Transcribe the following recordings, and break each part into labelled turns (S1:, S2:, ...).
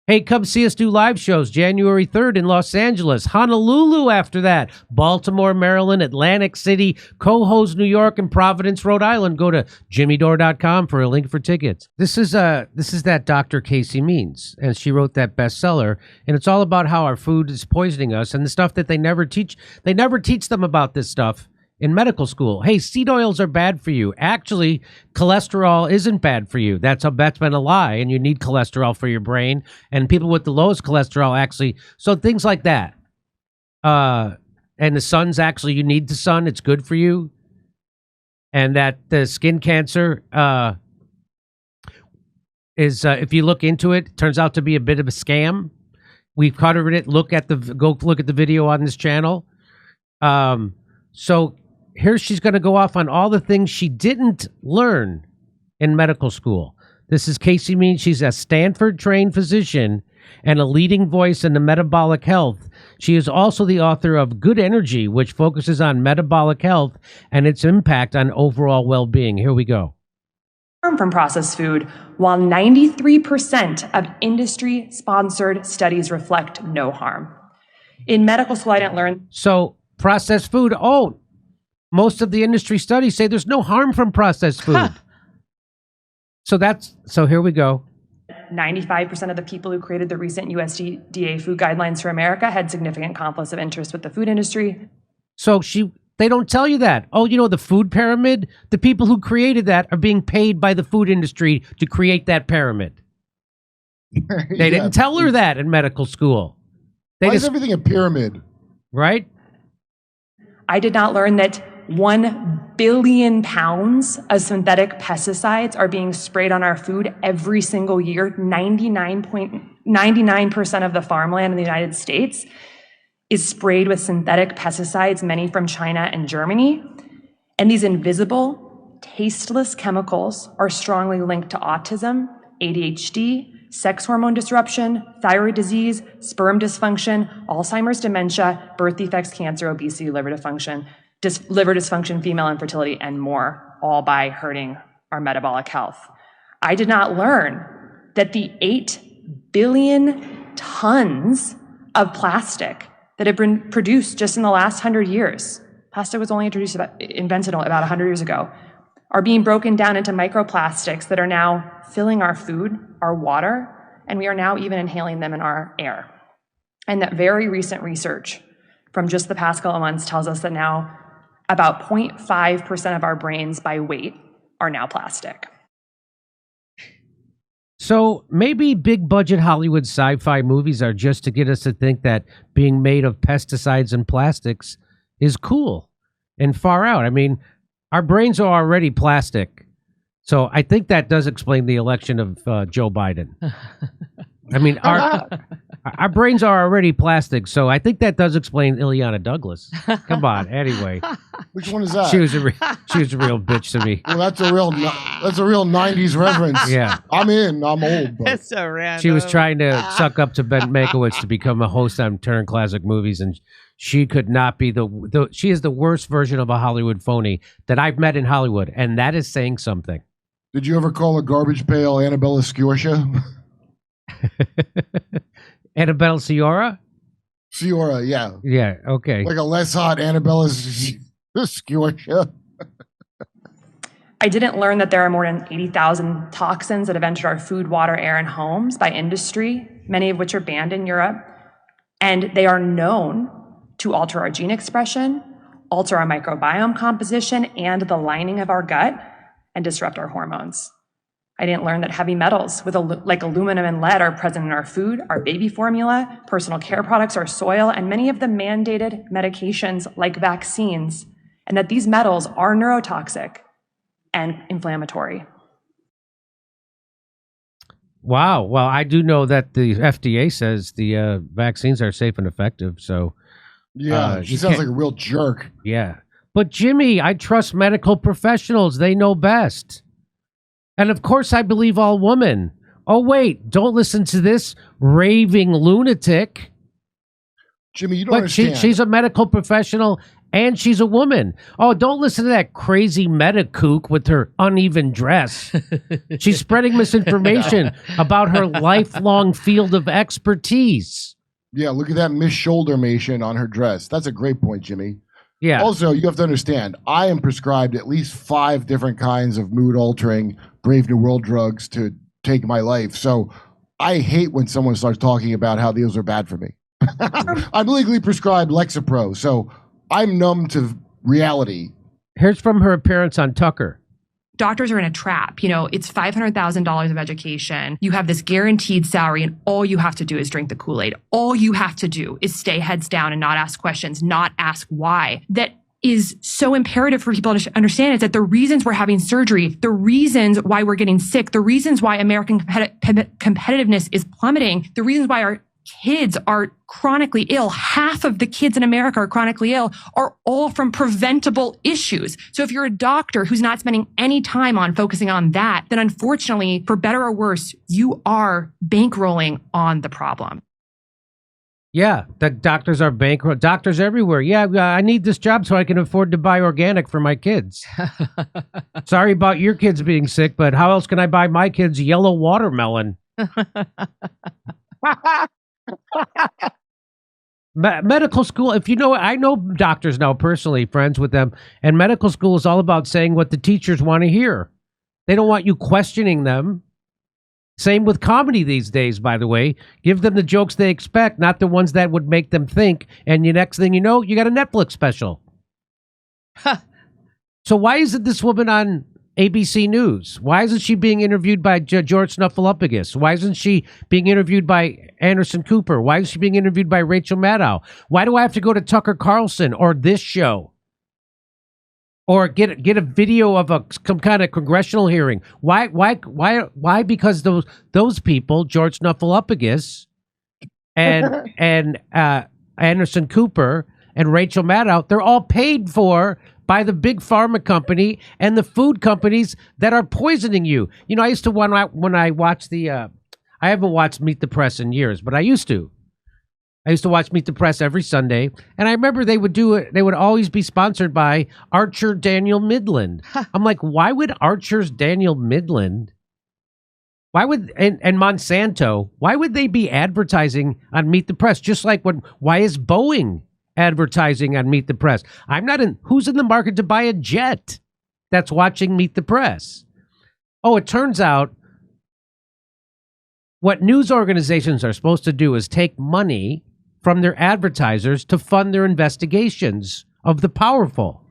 S1: Hey, come see us do live shows January 3rd in Los Angeles, Honolulu after that, Baltimore, Maryland, Atlantic City, Cohoes, New York, and Providence, Rhode Island. Go to jimmydore.com for a link for tickets. This is that Dr. Casey Means, and she wrote that bestseller, and it's all about how our food is poisoning us and the stuff that they never teach. They never teach them about this stuff in medical school. Hey, seed oils are bad for you. Actually, cholesterol isn't bad for you. That's been a lie, and you need cholesterol for your brain. And people with the lowest cholesterol actually, so things like that. And the sun's actually, you need the sun. It's good for you. And that the skin cancer is, if you look into it, turns out to be a bit of a scam. We've covered it. Go look at the video on this channel. So here she's going to go off on all the things she didn't learn in medical school. This is Casey Means. She's a Stanford-trained physician and a leading voice in the metabolic health. She is also the author of Good Energy, which focuses on metabolic health and its impact on overall well-being. Here we go.
S2: From processed food, while 93% of industry-sponsored studies reflect no harm. In medical school, I didn't learn.
S1: So processed food, most of the industry studies say there's no harm from processed food. Huh. So here we go.
S2: 95% of the people who created the recent USDA food guidelines for America had significant conflicts of interest with the food industry.
S1: So they don't tell you that. Oh, the food pyramid? The people who created that are being paid by the food industry to create that pyramid. They didn't tell her that in medical school.
S3: Why is everything a pyramid?
S1: Right?
S2: I did not learn that 1 billion pounds of synthetic pesticides are being sprayed on our food every single year. 99% of the farmland in the United States is sprayed with synthetic pesticides, many from China and Germany. And these invisible, tasteless chemicals are strongly linked to autism, ADHD, sex hormone disruption, thyroid disease, sperm dysfunction, Alzheimer's, dementia, birth defects, cancer, obesity, liver dysfunction, female infertility, and more, all by hurting our metabolic health. I did not learn that the 8 billion tons of plastic that have been produced just in the last 100 years, plastic was only invented about 100 years ago, are being broken down into microplastics that are now filling our food, our water, and we are now even inhaling them in our air. And that very recent research from just the past couple of months tells us that now about 0.5% of our brains by weight are now plastic.
S1: So maybe big budget Hollywood sci-fi movies are just to get us to think that being made of pesticides and plastics is cool and far out. I mean, our brains are already plastic. So I think that does explain the election of Joe Biden. I mean, our brains are already plastic, so I think that does explain Ileana Douglas. Come on, anyway.
S3: Which one is that?
S1: She was a real bitch to me.
S3: Well, that's a real 90s reference.
S1: Yeah,
S3: I'm old. But.
S4: That's so random.
S1: She was trying to suck up to Ben Mankiewicz to become a host on Turn Classic Movies, and she could not be she is the worst version of a Hollywood phony that I've met in Hollywood, and that is saying something.
S3: Did you ever call a garbage pail Annabella Sciorcia?
S1: Annabelle Sciorra?
S3: Sciorra, yeah.
S1: Yeah, okay.
S3: Like a less hot Annabella Sciorcia.
S2: I didn't learn that there are more than 80,000 toxins that have entered our food, water, air, and homes by industry, many of which are banned in Europe. And they are known to alter our gene expression, alter our microbiome composition and the lining of our gut, and disrupt our hormones. I didn't learn that heavy metals like aluminum and lead are present in our food, our baby formula, personal care products, our soil, and many of the mandated medications like vaccines, and that these metals are neurotoxic and inflammatory.
S1: Wow. Well, I do know that the FDA says the vaccines are safe and effective. So,
S3: yeah, she sounds like a real jerk.
S1: Yeah. But Jimmy, I trust medical professionals. They know best. And of course, I believe all women. Oh, wait, don't listen to this raving lunatic.
S3: Jimmy, you don't understand.
S1: She's a medical professional And she's a woman. Oh, don't listen to that crazy meta kook with her uneven dress. She's spreading misinformation about her lifelong field of expertise.
S3: Yeah, look at that Miss Shouldermation on her dress. That's a great point, Jimmy.
S1: Yeah.
S3: Also, you have to understand, I am prescribed at least 5 different kinds of mood-altering Brave New World drugs to take my life. So I hate when someone starts talking about how those are bad for me. I'm legally prescribed Lexapro, so I'm numb to reality.
S1: Here's from her appearance on Tucker.
S2: Doctors are in a trap. You know, it's $500,000 of education. You have this guaranteed salary, and all you have to do is drink the Kool-Aid. All you have to do is stay heads down and not ask questions, not ask why. That is so imperative for people to understand is that the reasons we're having surgery, the reasons why we're getting sick, the reasons why American competitiveness is plummeting, the reasons why our kids are chronically ill, half of the kids in America are chronically ill, are all from preventable issues. So if you're a doctor who's not spending any time on focusing on that, then unfortunately, for better or worse, you are bankrolling on the problem.
S1: Yeah, the doctors are bankrupt. Doctors everywhere. Yeah, I need this job so I can afford to buy organic for my kids. Sorry about your kids being sick, but how else can I buy my kids yellow watermelon? Medical school, if you know, I know doctors now personally, friends with them, and medical school is all about saying what the teachers want to hear. They don't want you questioning them. Same with comedy these days, by the way. Give them the jokes they expect, not the ones that would make them think, and the next thing you know, you got a Netflix special. So why isn't this woman on ABC News? Why isn't she being interviewed by George Snuffleupagus? Why isn't she being interviewed by Anderson Cooper? Why is she being interviewed by Rachel Maddow? Why do I have to go to Tucker Carlson or this show? Or get a video of some kind of congressional hearing? Why? Because those people, George Snuffleupagus and Anderson Cooper and Rachel Maddow, they're all paid for by the big pharma company and the food companies that are poisoning you. You know, I used to when I watched I haven't watched Meet the Press in years, but I used to. I used to watch Meet the Press every Sunday, and I remember they would do it. They would always be sponsored by Archer Daniel Midland. I'm like, why would Archer's Daniel Midland? Why would and Monsanto? Why would they be advertising on Meet the Press? Just like why is Boeing advertising on Meet the Press? I'm not in. Who's in the market to buy a jet that's watching Meet the Press? Oh, it turns out what news organizations are supposed to do is take money from their advertisers to fund their investigations of the powerful.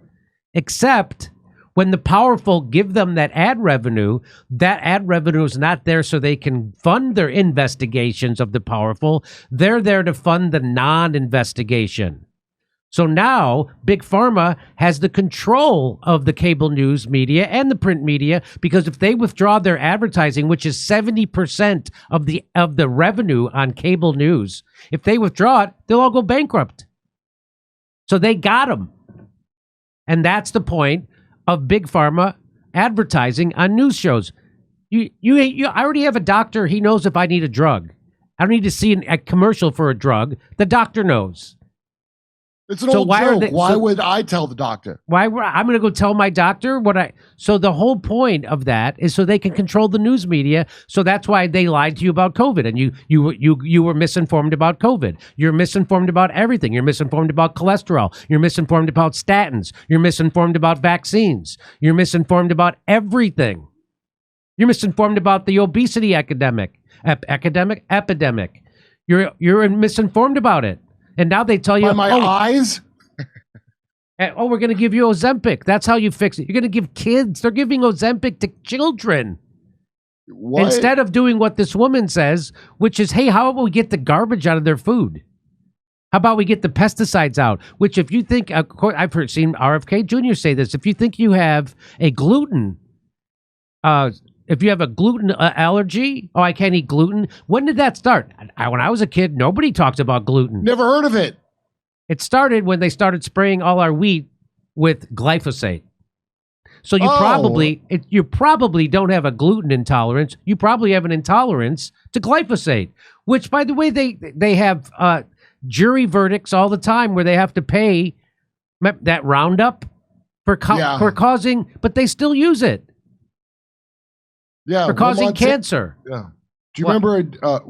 S1: Except when the powerful give them that ad revenue is not there so they can fund their investigations of the powerful. They're there to fund the non-investigation. So now Big Pharma has the control of the cable news media and the print media, because if they withdraw their advertising, which is 70% of the revenue on cable news, if they withdraw it, they'll all go bankrupt. So they got them. And that's the point of Big Pharma advertising on news shows. I already have a doctor. He knows if I need a drug. I don't need to see a commercial for a drug. The doctor knows.
S3: It's an old joke. Why would I tell the doctor?
S1: I'm going to go tell my doctor So the whole point of that is so they can control the news media. So that's why they lied to you about COVID, and you were misinformed about COVID. You're misinformed about everything. You're misinformed about cholesterol. You're misinformed about statins. You're misinformed about vaccines. You're misinformed about everything. You're misinformed about the obesity epidemic. You're misinformed about it. And now they tell you,
S3: by my eyes?
S1: Oh, we're going to give you Ozempic. That's how you fix it. You're going to give kids. They're giving Ozempic to children.
S3: What?
S1: Instead of doing what this woman says, which is, hey, how about we get the garbage out of their food? How about we get the pesticides out? Which if you think, I've seen RFK Jr. say this, if you think you have a gluten allergy, I can't eat gluten. When did that start? When I was a kid, nobody talks about gluten.
S3: Never heard of it.
S1: It started when they started spraying all our wheat with glyphosate. So you probably don't have a gluten intolerance. You probably have an intolerance to glyphosate, which, by the way, they have jury verdicts all the time where they have to pay That Roundup for causing, but they still use it.
S3: Yeah,
S1: for causing cancer.
S3: Yeah. Do you remember?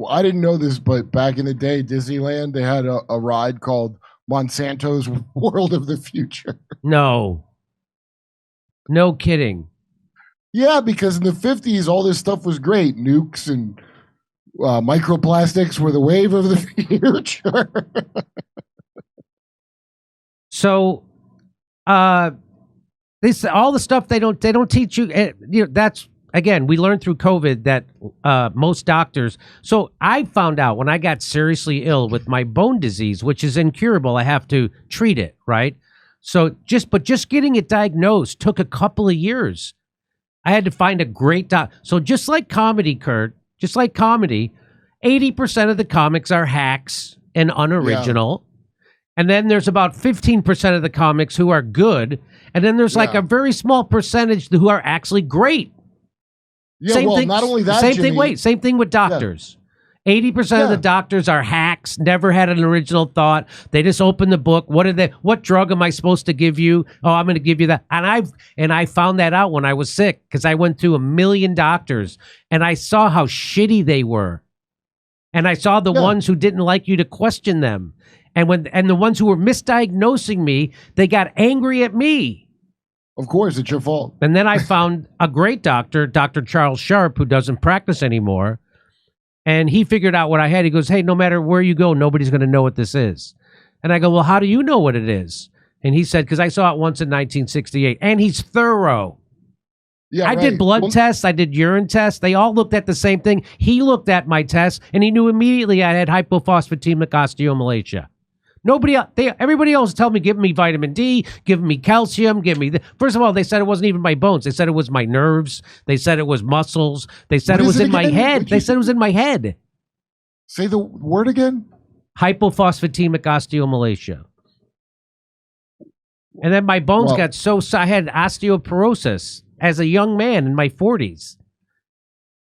S3: I didn't know this, but back in the day, Disneyland, they had a ride called Monsanto's World of the Future.
S1: No kidding.
S3: Yeah, because in the 50s, all this stuff was great. Nukes and microplastics were the wave of the future.
S1: So, this all the stuff they don't teach you. That's again, we learned through COVID that most doctors. So I found out when I got seriously ill with my bone disease, which is incurable. I have to treat it, right? So just getting it diagnosed took a couple of years. I had to find a great doc. So just like comedy, Kurt, 80% of the comics are hacks and unoriginal. Yeah. And then there's about 15% of the comics who are good. And then there's like a very small percentage who are actually great.
S3: Yeah, same thing, not only that,
S1: same thing with doctors. 80% of the doctors are hacks, never had an original thought. They just open the book. What drug am I supposed to give you? Oh, I'm going to give you that. And I found that out when I was sick because I went through 1 million doctors and I saw how shitty they were. And I saw the ones who didn't like you to question them. And the ones who were misdiagnosing me, they got angry at me.
S3: Of course, it's your fault.
S1: And then I found a great doctor, Dr. Charles Sharp, who doesn't practice anymore. And he figured out what I had. He goes, hey, no matter where you go, nobody's going to know what this is. And I go, well, how do you know what it is? And he said, because I saw it once in 1968. And he's thorough. Yeah, I did blood tests. I did urine tests. They all looked at the same thing. He looked at my tests, and he knew immediately I had hypophosphatemic osteomalacia. Everybody else told me, give me vitamin D, give me calcium, First of all, they said it wasn't even my bones. They said it was my nerves. They said it was muscles. They said it was in my head. They said it was in my head.
S3: Say the word again.
S1: Hypophosphatemic osteomalacia. And then my bones got I had osteoporosis as a young man in my 40s.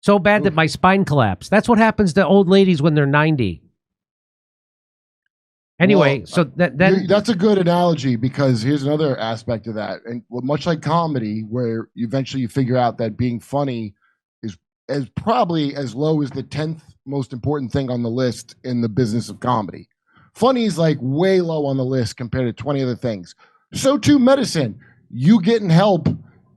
S1: So bad that my spine collapsed. That's what happens to old ladies when they're 90. Anyway, so
S3: that's a good analogy because here's another aspect of that. And much like comedy, where eventually you figure out that being funny is probably as low as the 10th most important thing on the list in the business of comedy. Funny is like way low on the list compared to 20 other things. So too medicine. You getting help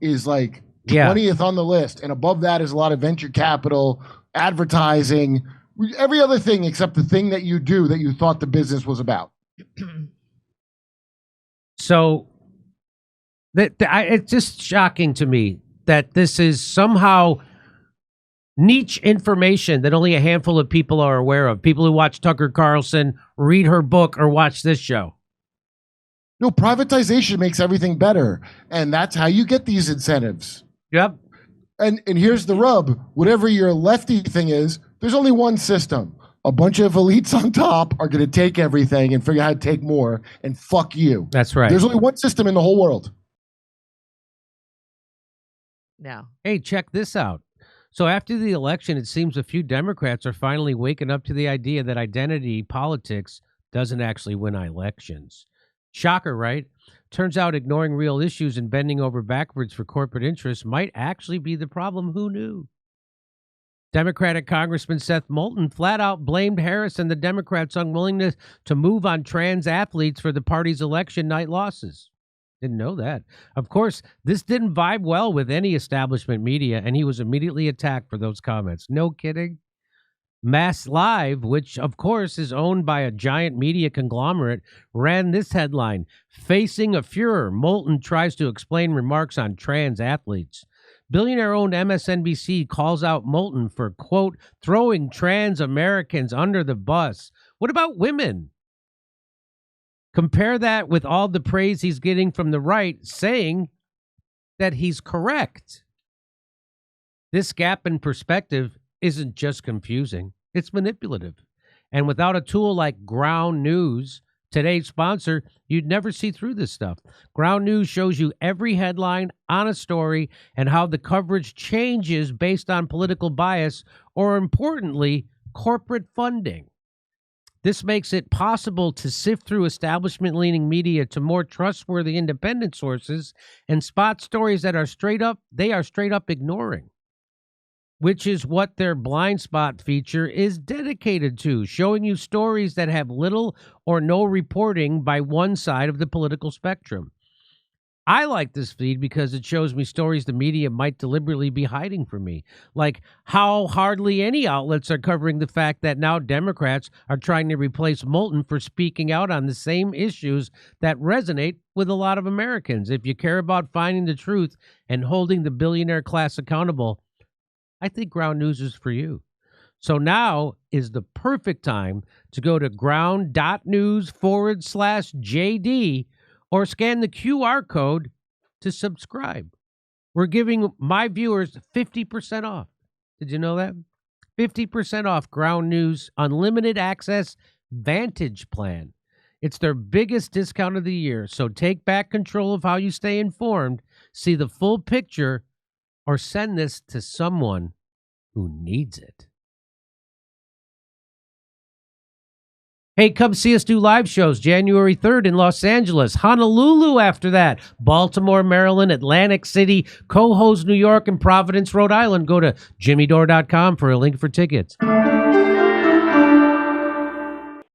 S3: is like 20th on the list. And above that is a lot of venture capital, advertising, every other thing except the thing that you do that you thought the business was about.
S1: So it's just shocking to me that this is somehow niche information that only a handful of people are aware of. People who watch Tucker Carlson, read her book, or watch this show.
S3: No, privatization makes everything better. And that's how you get these incentives.
S1: Yep.
S3: And here's the rub. Whatever your lefty thing is, there's only one system. A bunch of elites on top are going to take everything and figure out how to take more and fuck you.
S1: That's right.
S3: There's only one system in the whole world.
S4: No.
S1: Hey, check this out. So after the election, it seems a few Democrats are finally waking up to the idea that identity politics doesn't actually win elections. Shocker, right? Turns out ignoring real issues and bending over backwards for corporate interests might actually be the problem. Who knew? Democratic Congressman Seth Moulton flat out blamed Harris and the Democrats' unwillingness to move on trans athletes for the party's election night losses. Didn't know that. Of course, this didn't vibe well with any establishment media, and he was immediately attacked for those comments. No kidding. Mass Live, which of course is owned by a giant media conglomerate, ran this headline: facing a furor, Moulton tries to explain remarks on trans athletes. Billionaire-owned MSNBC calls out Moulton for, quote, throwing trans Americans under the bus. What about women? Compare that with all the praise he's getting from the right, saying that he's correct. This gap in perspective isn't just confusing, it's manipulative. And without a tool like Ground News, today's sponsor, you'd never see through this stuff. Ground News shows you every headline on a story and how the coverage changes based on political bias or, importantly, corporate funding. This makes it possible to sift through establishment-leaning media to more trustworthy independent sources and spot stories that are straight up ignoring, which is what their blind spot feature is dedicated to, showing you stories that have little or no reporting by one side of the political spectrum. I like this feed because it shows me stories the media might deliberately be hiding from me, like how hardly any outlets are covering the fact that now Democrats are trying to replace Moulton for speaking out on the same issues that resonate with a lot of Americans. If you care about finding the truth and holding the billionaire class accountable, I think Ground News is for you. So now is the perfect time to go to ground.news/JD or scan the QR code to subscribe. We're giving my viewers 50% off. Did you know that? 50% off Ground News Unlimited Access Vantage Plan. It's their biggest discount of the year, so take back control of how you stay informed, see the full picture, or send this to someone who needs it. Hey, come see us do live shows January 3rd in Los Angeles, Honolulu after that, Baltimore, Maryland, Atlantic City, Cohoes, New York, and Providence, Rhode Island. Go to jimmydore.com for a link for tickets.